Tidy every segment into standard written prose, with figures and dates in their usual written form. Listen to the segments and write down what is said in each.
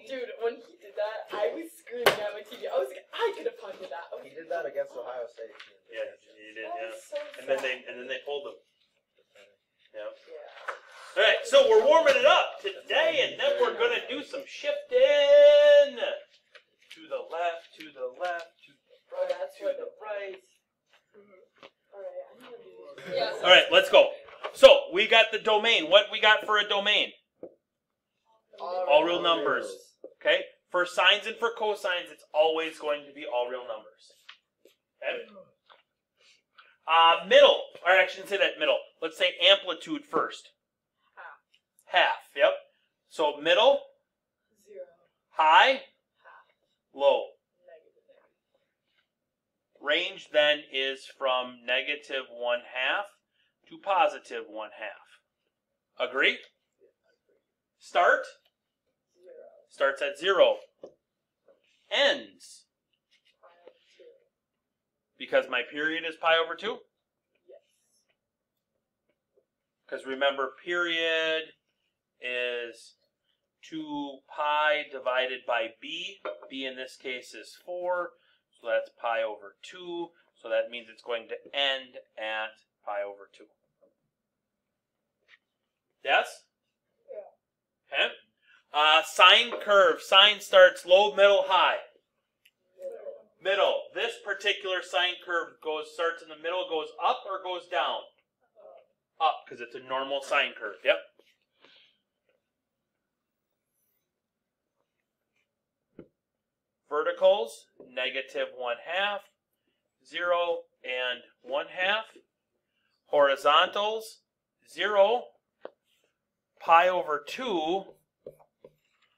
Dude, when he did that, I was screaming at my TV. I was like, I could have punted that. He did that against Ohio State. Yeah, he did. That Yeah. was so And sad. then they pulled him. Yeah. Yeah. All right, so we're warming it up today, and then we're gonna do some shifting to the left, to the left, to the Oh, right, that's to what the right. Alright, I'm gonna do this. Yeah. All right, let's go. So we got the domain. What we got for a domain? All real numbers. Okay. For sines and for cosines, it's always going to be all real numbers. Okay. Middle, or I shouldn't say that middle. Let's say amplitude first. Half. Yep. So middle, 0, high, half, low. negative. Range then is from negative 1/2 to positive 1/2. Agree? Start. 0, Starts at 0. Ends. pi over 2. Because my period is pi over 2. Yes. Because remember, period is 2 pi divided by b. b in this case is 4. So that's pi over 2. So that means it's going to end at pi over 2. Yes? Yeah. Okay. Sine curve. Sine starts low, middle, high. Middle. This particular sine curve starts in the middle, goes up or goes down? Up, because it's a normal sine curve. Yep. Verticals, negative 1/2, 0, and 1/2. Horizontals, 0, pi over 2.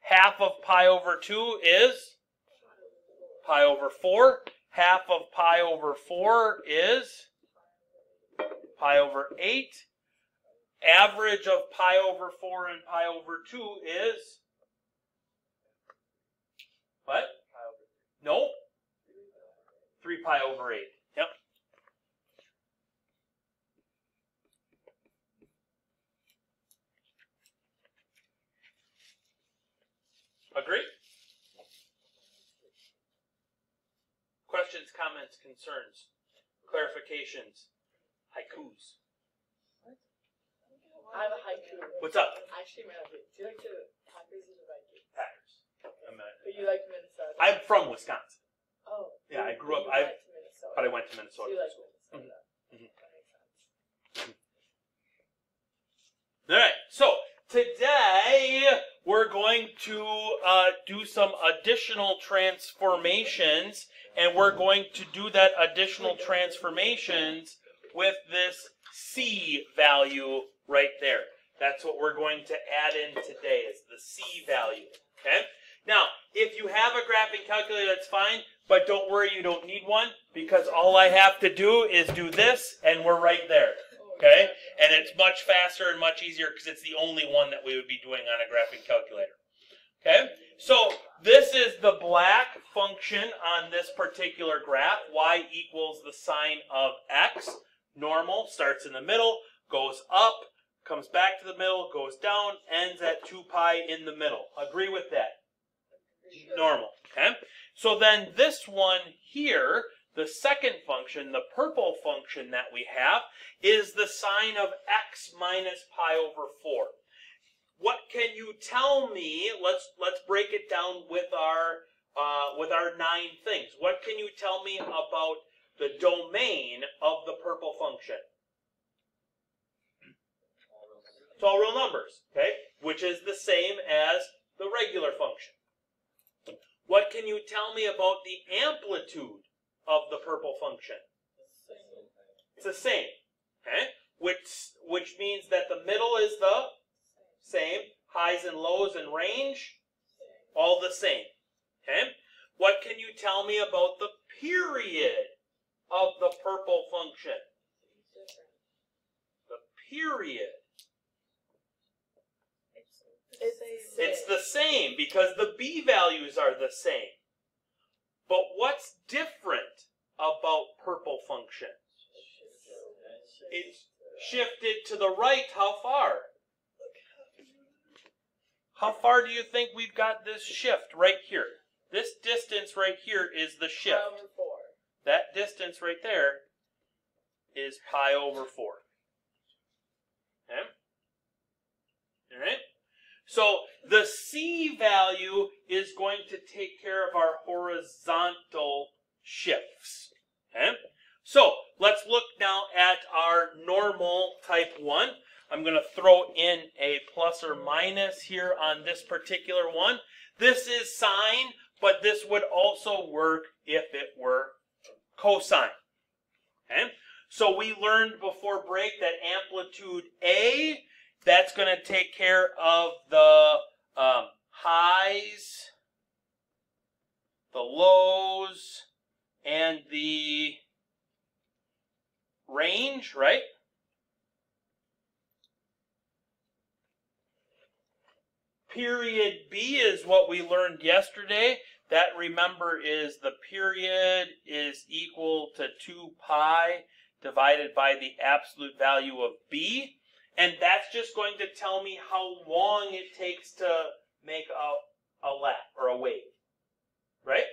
Half of pi over 2 is pi over 4. Half of pi over 4 is pi over 8. Average of pi over 4 and pi over 2 is what? No? 3 pi over 8. Yep. Agree? Questions, comments, concerns, clarifications, haikus. I have a haiku. What's up? Actually, my haiku. Do you like the Packers or the Vikings? Packers. But you like Minnesota. I'm from Wisconsin. Oh. Yeah, I grew up. You went to Minnesota. But I went to Minnesota. So you like for school. Minnesota. Mhm. That makes sense. All right. So today we're going to do some additional transformations, and we're going to do that additional transformations with this C value right there. That's what we're going to add in today, is the C value. Okay? Now, if you have a graphing calculator, that's fine, but don't worry, you don't need one, because all I have to do is do this, and we're right there. Okay? And it's much faster and much easier because it's the only one that we would be doing on a graphing calculator. Okay? So this is the black function on this particular graph. Y equals the sine of x. Normal, starts in the middle, goes up, comes back to the middle, goes down, ends at 2 pi in the middle. Agree with that? Normal. Okay? So then this one here, the second function, the purple function that we have, is the sine of x minus pi over 4. What can you tell me? Let's break it down with our 9 things. What can you tell me about the domain of the purple function? It's all real numbers, okay? Which is the same as the regular function. What can you tell me about the amplitude of the purple function? It's the same, okay? Which means that the middle is the same. Highs and lows and range, all the same, okay? What can you tell me about the period of the purple function? The period. It's the same because the b values are the same. But what's different about purple function? It's shifted to the right how far? How far do you think we've got this shift right here? This distance right here is the shift. Pi over 4. That distance right there is pi over 4. Okay? All right? So the C value is going to take care of our horizontal shifts. Okay? So let's look now at our normal type 1. I'm going to throw in a plus or minus here on this particular one. This is sine, but this would also work if it were cosine. Okay? So we learned before break that amplitude A, that's going to take care of the highs, the lows, and the range, right? Period B is what we learned yesterday. That, remember, is the period is equal to 2 pi divided by the absolute value of B. And that's just going to tell me how long it takes to make a lap or a wave. Right?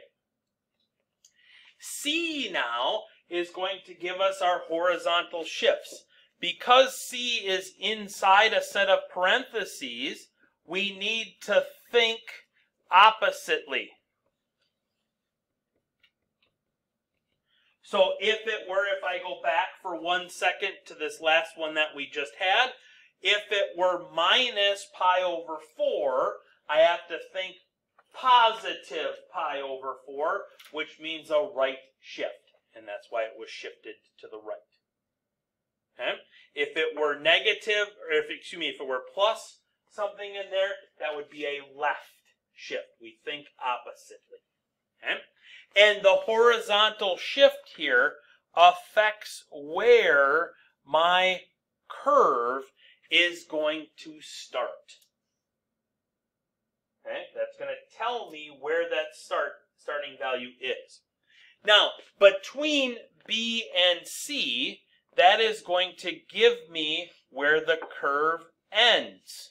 C now is going to give us our horizontal shifts. Because C is inside a set of parentheses, we need to think oppositely. So if I go back for 1 second to this last one that we just had, if it were minus pi over 4, I have to think positive pi over 4, which means a right shift. And that's why it was shifted to the right. Okay? If it were negative, or if it were plus something in there, that would be a left shift. We think oppositely. Okay? And the horizontal shift here affects where my curve is going to start. Okay? That's going to tell me where that starting value is. Now, between B and C, that is going to give me where the curve ends.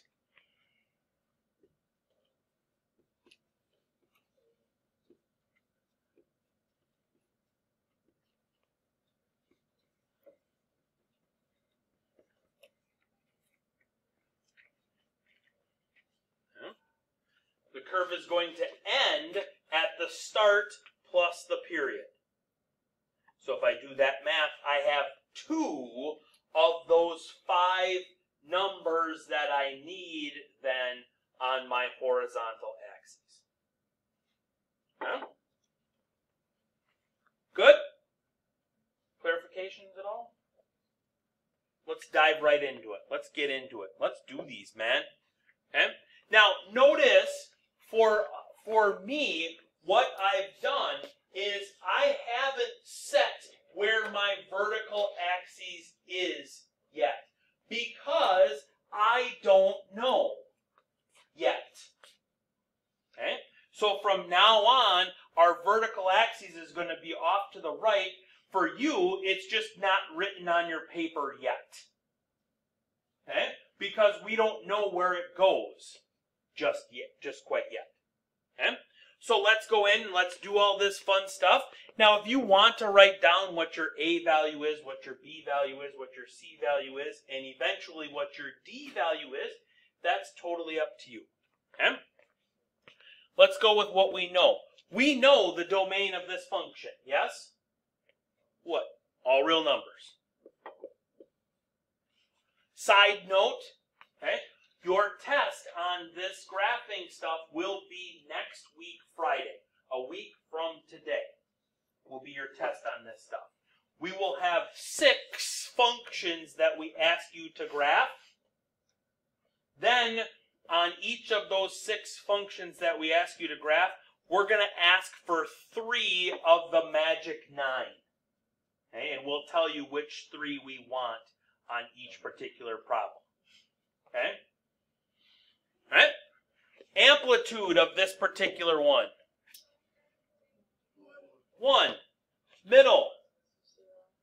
The curve is going to end at the start plus the period. So if I do that math, I have 2 of those 5 numbers that I need then on my horizontal axis. Huh? Good? Clarifications at all? Let's dive right into it. Let's get into it. Let's do these, man. Okay? Now, notice for me, what I've done is I haven't set where my vertical axis is yet because I don't know yet. Okay? So from now on, our vertical axis is going to be off to the right. For you, it's just not written on your paper yet. Okay? Because we don't know where it goes just quite yet. Okay? So let's go in and let's do all this fun stuff. Now, if you want to write down what your A value is, what your B value is, what your C value is, and eventually what your D value is, that's totally up to you. Okay? Let's go with what we know. We know the domain of this function, yes? What? All real numbers. Side note, okay? Your test on this graphing stuff will be next week, Friday. A week from today will be your test on this stuff. We will have 6 functions that we ask you to graph. Then, on each of those 6 functions that we ask you to graph, we're going to ask for 3 of the magic 9. Okay? And we'll tell you which 3 we want on each particular problem. Okay? All right? Amplitude of this particular one. 1. Middle.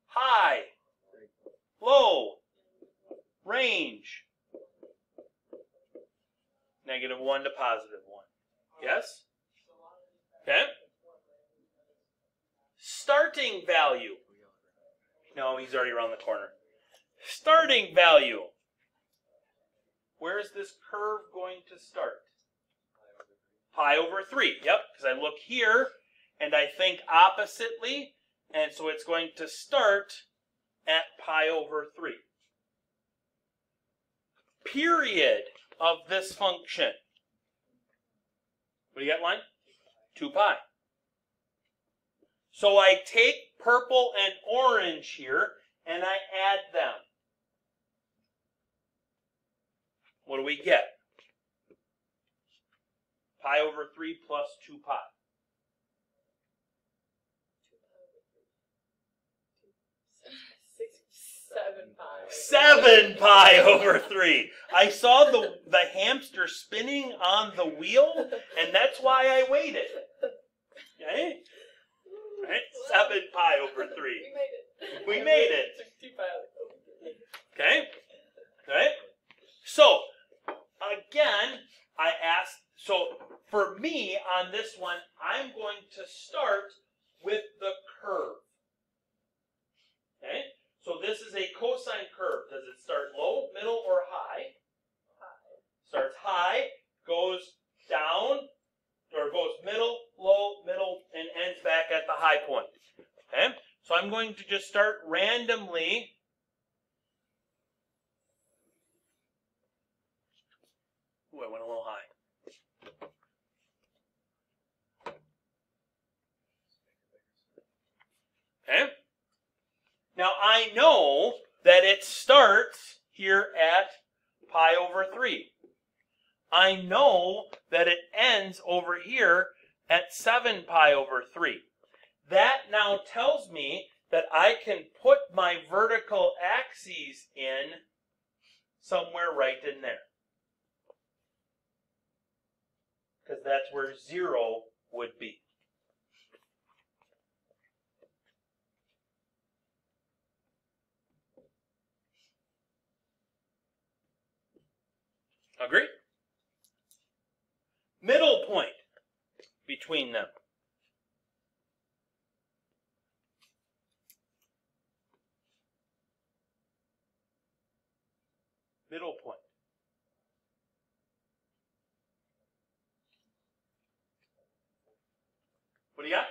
High. Low. Range. negative 1 to positive 1. Yes? Okay. Starting value. No, he's already around the corner. Starting value. Where is this curve going to start? Pi over 3. Yep, because I look here and I think oppositely, and so it's going to start at pi over 3. Period of this function. What do you got, line? 2 pi. So I take purple and orange here and I add them. What do we get? Pi over 3 plus 2 pi. 7 pi over 3. I saw the hamster spinning on the wheel, and that's why I waited. Okay? Right? 7 pi over 3. We made it. Okay? Right? So, again, I asked, so for me on this one, I'm going to start with the curve. Okay? So this is a cosine curve. Does it start low, middle, or high? High. Starts high, goes down, or goes middle, low, middle, and ends back at the high point. Okay? So I'm going to just start randomly. Ooh, I went a little high. Okay? Now I know that it starts here at pi over 3. I know that it ends over here at 7 pi over 3. That now tells me that I can put my vertical axes in somewhere right in there. Because that's where 0 would be. Agree? Middle point between them. Middle point. What do you got?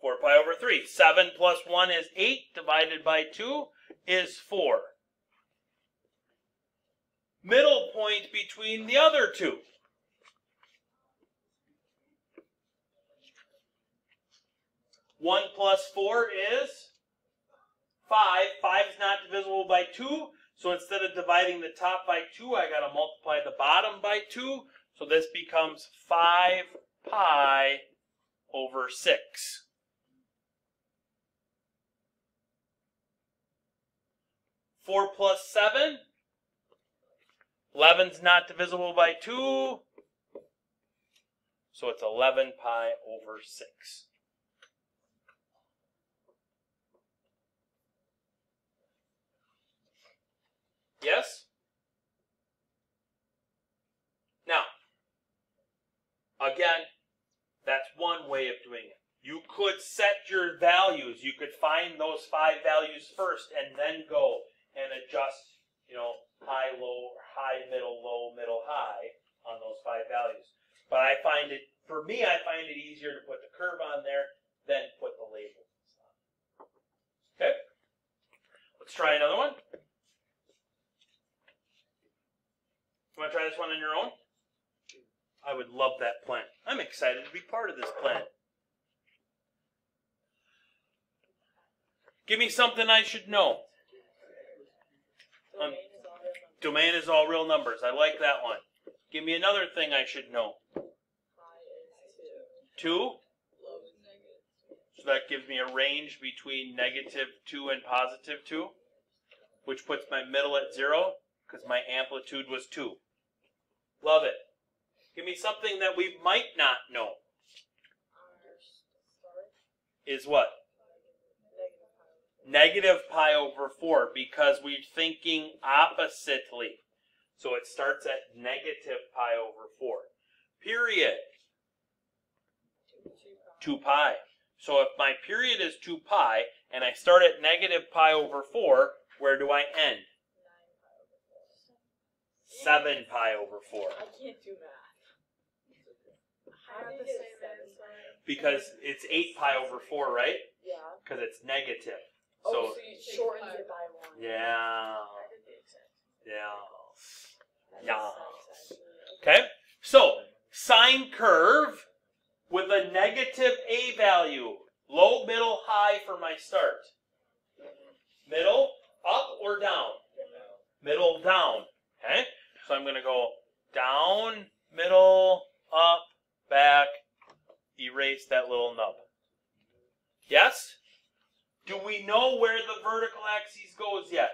4 pi over 3. 7 plus 1 is 8, divided by 2 is 4. Middle point between the other two. One plus 4 is 5. 5 is not divisible by 2. So instead of dividing the top by 2, I got to multiply the bottom by 2. So this becomes 5 pi over 6. Four plus 7. 11's not divisible by 2. So it's 11 pi over 6. Yes? Now, again, that's one way of doing it. You could set your values. You could find those 5 values first and then go and adjust, high, low, high, middle, high on those 5 values. But I find it easier to put the curve on there than put the labels on. Okay? Let's try another one. You want to try this one on your own? I would love that plan. I'm excited to be part of this plan. Give me something I should know. Domain is all real numbers. I like that one. Give me another thing I should know. 2? So that gives me a range between -2 and +2, which puts my middle at 0 because my amplitude was 2. Love it. Give me something that we might not know. Is what? -pi over 4, because we're thinking oppositely. So it starts at negative pi over 4. Period. 2 pi. So if my period is 2 pi and I start at negative pi over 4, where do I end? 7 pi over 4. I can't do math. How did it get 7 pi? Because it's 8 pi over 4, right? Yeah. Because it's negative. So So, you shortened it by 1. yeah. Yeah. That Yeah. makes sense, actually. Okay? So, sine curve with a negative a value. Low, middle, high for my start. Middle, up or down? Middle, down. Okay? So I'm going to go down, middle, up, back, erase that little nub. Yes? Do we know where the vertical axis goes yet?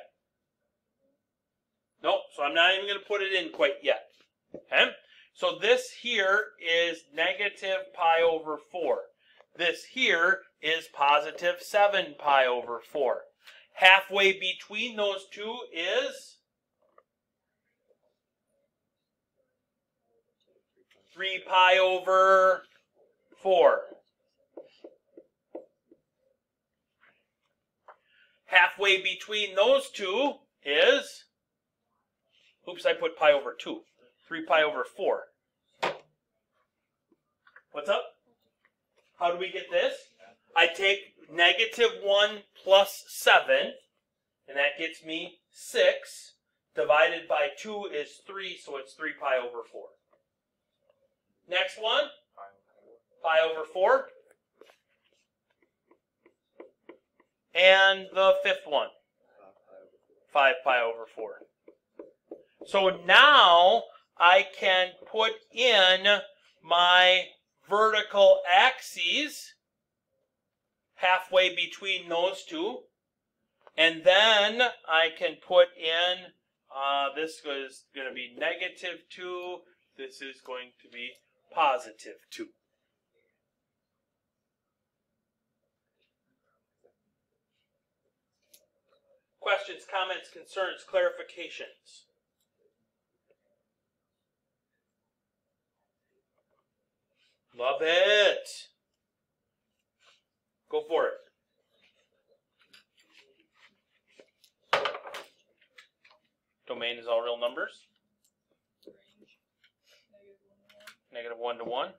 Nope, so I'm not even going to put it in quite yet. Okay? So this here is negative pi over 4. This here is positive 7 pi over 4. Halfway between those two is 3 pi over 4. Halfway between those two is, oops, I put pi over 2. 3 pi over 4. What's up? How do we get this? I take negative 1 plus 7, and that gets me 6. Divided by 2 is 3, so it's 3 pi over 4. Next one, pi over 4. And the fifth one, 5 pi over 4. So now I can put in my vertical axes halfway between those two. And then I can put in, this is going to be negative 2. This is going to be positive 2. Questions, comments, concerns, clarifications? Love it. Go for it. Domain is all real numbers. Negative 1 to 1.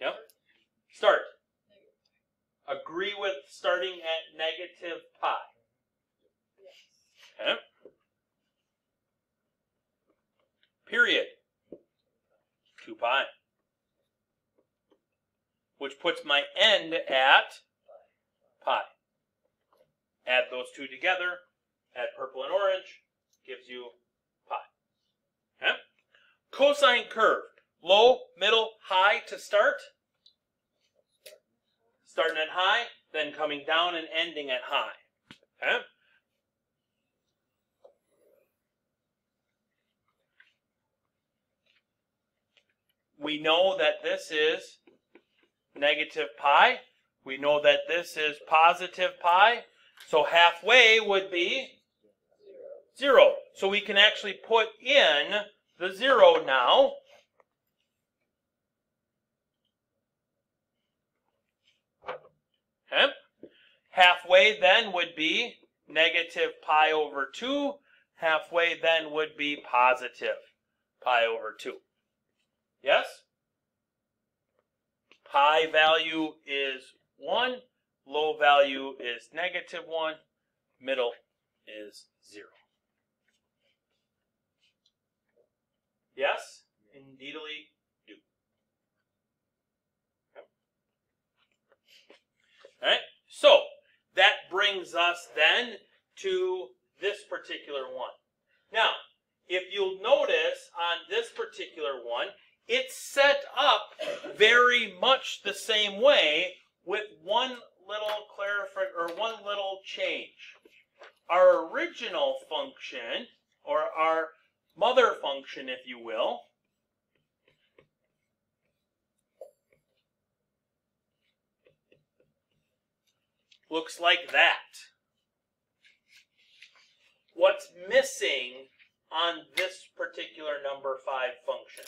Yep. Start. Agree with starting at negative pi. Okay. Period. 2 pi. Which puts my end at pi. Add those two together. Add purple and orange. Gives you pi. Okay. Cosine curve. Low, middle, high to start. Starting at high, then coming down and ending at high. Okay. We know that this is negative pi. We know that this is positive pi. So halfway would be 0. So we can actually put in the 0 now. Okay. Halfway then would be negative pi over 2. Halfway then would be positive pi over 2. Yes? High value is 1. Low value is negative 1. Middle is 0. Yes? Indeedly do. Okay. All right. So that brings us then to this particular one. Now, if you'll notice on this particular one, it's set up very much the same way with one little change. Our original function, or our mother function, if you will, looks like that. What's missing on this particular number 5 function?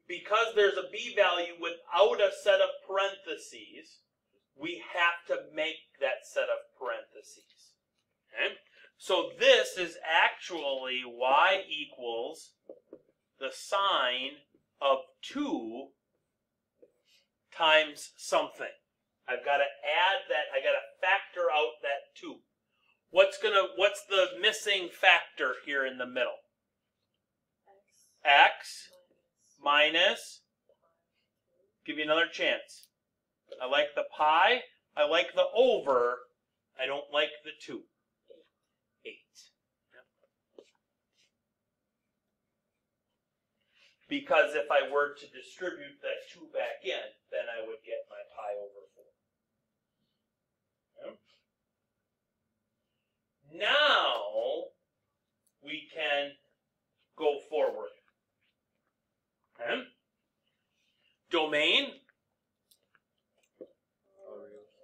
Because there's a b value without a set of parentheses, we have to make that set of parentheses. Okay? So this is actually y equals the sine of 2 times something. I've got to add that, I've got to factor out that 2. What's the missing factor here in the middle? X minus, give you another chance. I like the pi, I like the over, I don't like the 2. 8. Yep. Because if I were to distribute that 2 back in, then I would get my pi over 4. Yep. Now, we can go forward. Okay. Domain,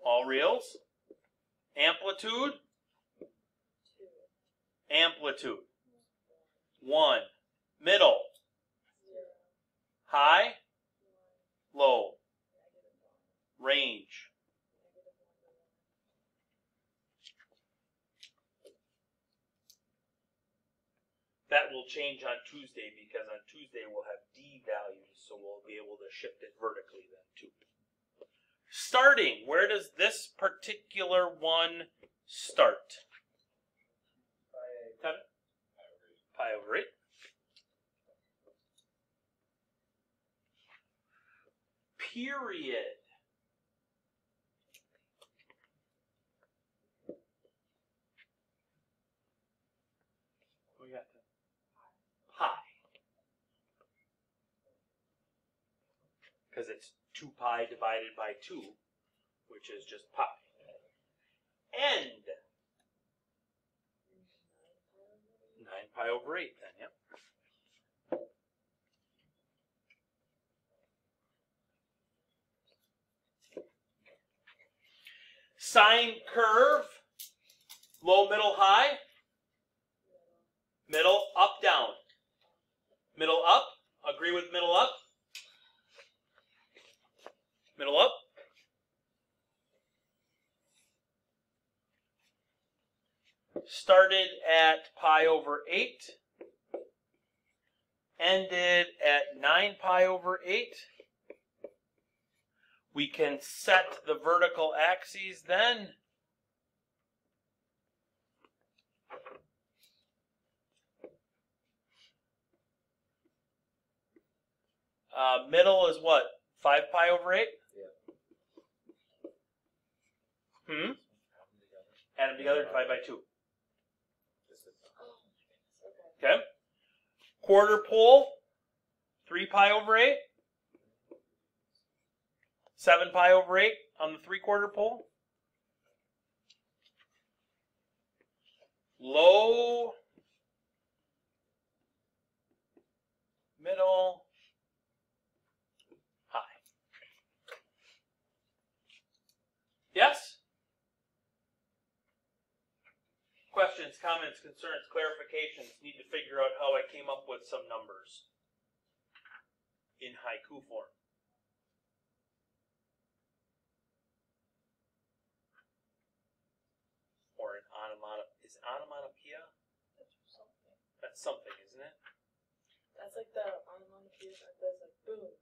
all reals. Amplitude, amplitude. 1. Middle, high, low. Range. That will change on Tuesday because on Tuesday we'll have D values, so we'll be able to shift it vertically then too. Starting, where does this particular one start? Pi over 8. Period. We got the pi. Because it's 2 pi divided by 2, which is just pi. End. 9 pi over 8 then, yep. Sine curve, low, middle, high. Middle, up, down. Middle, up. Agree with middle, up. Middle, up. Started at pi over 8. Ended at 9 pi over 8. We can set the vertical axes then. Middle is what? 5 pi over 8? Yeah. Add them together, divide by 2. Okay. Quarter pole, 3 pi over 8. 7 pi over 8 on the 3/4 pole. Low, middle, high. Yes? Questions, comments, concerns, clarifications. Need to figure out how I came up with some numbers in haiku form. Or an onomatopoeia. Is onomatopoeia? That's something. That's something, isn't it? That's like the onomatopoeia that does like boom,